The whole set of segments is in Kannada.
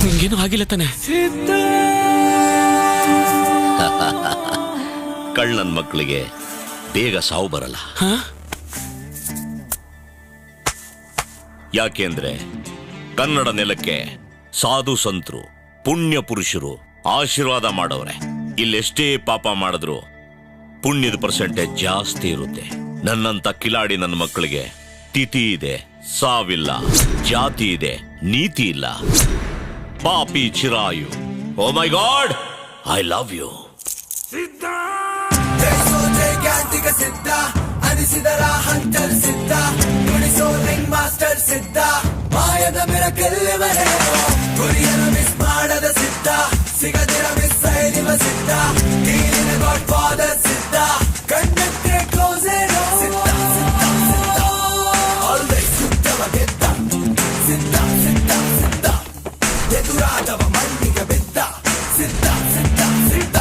ನಿಂಗೇನು ಆಗಿಲ್ಲ ತಾನೆ? ಕಳ್ಳನ್ ಮಕ್ಕಳಿಗೆ ಬೇಗ ಸಾವು ಬರಲ್ಲ. ಯಾಕೆಂದ್ರೆ ಕನ್ನಡ ನೆಲಕ್ಕೆ ಸಾಧು ಸಂತರು, ಪುಣ್ಯ ಪುರುಷರು ಆಶೀರ್ವಾದ ಮಾಡವ್ರೆ. ಇಲ್ಲೆಷ್ಟೇ ಪಾಪ ಮಾಡಿದ್ರು ಪುಣ್ಯದ ಪರ್ಸೆಂಟೇಜ್ ಜಾಸ್ತಿ ಇರುತ್ತೆ. ನನ್ನಂತ ಕಿಲಾಡಿ ನನ್ನ ಮಕ್ಕಳಿಗೆ ತಿಥಿ ಇದೆ, ಸಾವಿಲ್ಲ, ಜಾತಿ ಇದೆ, ನೀತಿ ಇಲ್ಲ. ಪಾಪಿ ಚಿರಾಯು. ಓ ಮೈ ಗಾಡ್, ಐ ಲವ್ ಯು. ಸಿದ್ಧ ಸಿದ್ಧ ಅನಿಸಿದರ ಹಂಟರ್ ಸಿದ್ಧ, ನುಡಿಸೋ ರಿಂಗ್ ಮಾಸ್ಟರ್ ಸಿದ್ಧ, ಮಾಯದ ಮಿರಕಲ್ಲವರೇ ಗುರಿಯನ್ನು ಮಿಸ್ ಮಾಡದ ಸಿದ್ಧ, ಸಿಗದಿರ ಮಿಸ್ ಐದಿವ ಸಿದ್ಧ, ನೀರಿನ ಗಾಡ್ ಫಾದರ್ ಸಿದ್ಧ, ಕಣ್ಣಕ್ಕೆ ಕ್ಲೋಸ್ ಏನೋ ಸಿದ್ಧ ಸಿದ್ಧ ಸಿದ್ಧ, ಆಲ್ವೇಸ್ ಸಿದ್ಧವ ಗೆದ್ದ ಸಿದ್ಧ ಸಿದ್ಧ ಸಿದ್ಧ, ಎದುರಾದವ ಮಣ್ಣಿಗೆ ಬಿದ್ದ ಸಿದ್ಧ ಸಿದ್ಧ ಸಿದ್ಧ.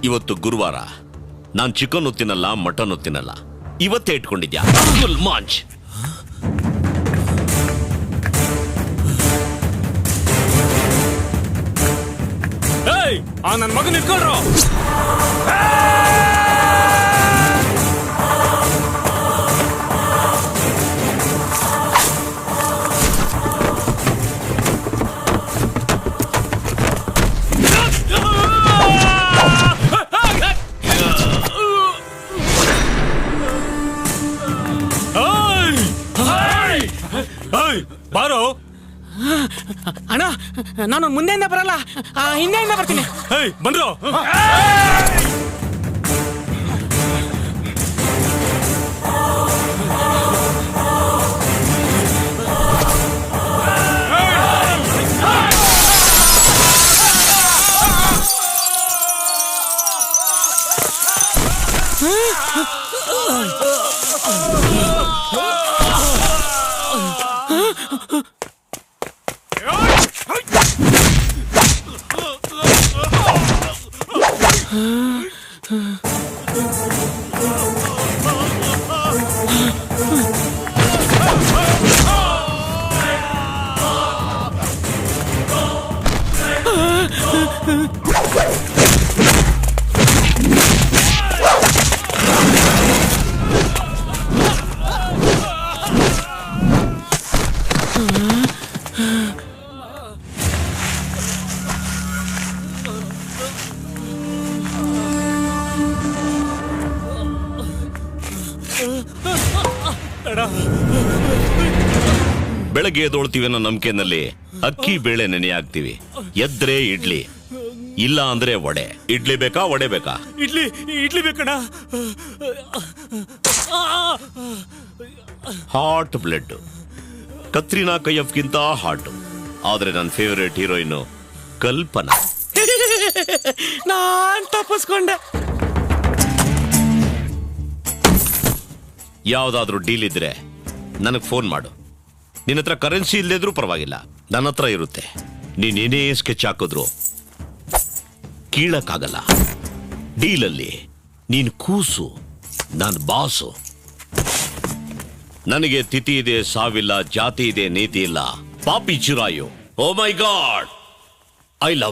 ಇವತ್ತು ಗುರುವಾರ. ನಾನ್ ಚಿಕನ್ ತಿನ್ನಲ್ಲ, ಮಟನ್ ತಿನ್ನಲ್ಲ. ಇವತ್ತೇ ಇಟ್ಕೊಂಡಿದ್ಯಾ ಫುಲ್ ಮಾಂಚ್. ನನ್ನ ಮಗನ್ ಇಟ್ಕೊಳ್ರು. ಬಾರೋ ಅಣ್ಣ, ನಾನು ಮುಂದೆಯಿಂದ ಬರಲ್ಲ, ಹಿಂದೆಯಿಂದ ಬರ್ತೀನಿ. ಬಂದ್ರು. ಬೆಳಗ್ಗೆ ಎದ್ದೊಳ್ತೀವಿ ಅನ್ನೋ ನಂಬಿಕೆನಲ್ಲಿ ಅಕ್ಕಿ ಬೇಳೆ ನೆನೆ ಹಾಕ್ತಿವಿ. ಎದ್ರೆ ಇಡ್ಲಿ, ಇಲ್ಲ ಅಂದ್ರೆ ವಡೆ. ಇಡ್ಲಿ ಬೇಕಾ, ವಡೆ ಬೇಕಾ? ಇಡ್ಲಿ ಬೇಕಣ್ಣ. Hot blood. ಕತ್ರಿನಾ ಕೈಫ್ಗಿಂತ ಹಾಟ್. ಆದ್ರೆ ನನ್ನ ಫೇವರೇಟ್ ಹೀರೋಯಿನ್ ಕಲ್ಪನಾ. ನಾನ್ ತಪ್ಪಿಸ್ಕೊಂಡೆ. ಯಾವ್ದಾದ್ರೂ ಡೀಲ್ ಇದ್ರೆ ನನಗೆ ಫೋನ್ ಮಾಡು. ನಿನ್ನ ಹತ್ರ ಕರೆನ್ಸಿ ಇಲ್ಲದಿದ್ರೂ ಪರವಾಗಿಲ್ಲ, ನನ್ನ ಹತ್ರ ಇರುತ್ತೆ. ನೀನೇನೇ ಸ್ಕೆಚ್ ಹಾಕಿದ್ರು ಕೀಳಕ್ಕಾಗಲ್ಲ. ಡೀಲಲ್ಲಿ ನೀನು ಕೂಸು, ನಾನು ಬಾಸು. ನನಗೆ ತಿಥಿ ಇದೆ, ಸಾವಿಲ್ಲ, ಜಾತಿ ಇದೆ, ನೀತಿ ಇಲ್ಲ. ಪಾಪಿ ಚಿರಾಯು. ಓ ಮೈ ಗಾಡ್, ಐ ಲವ್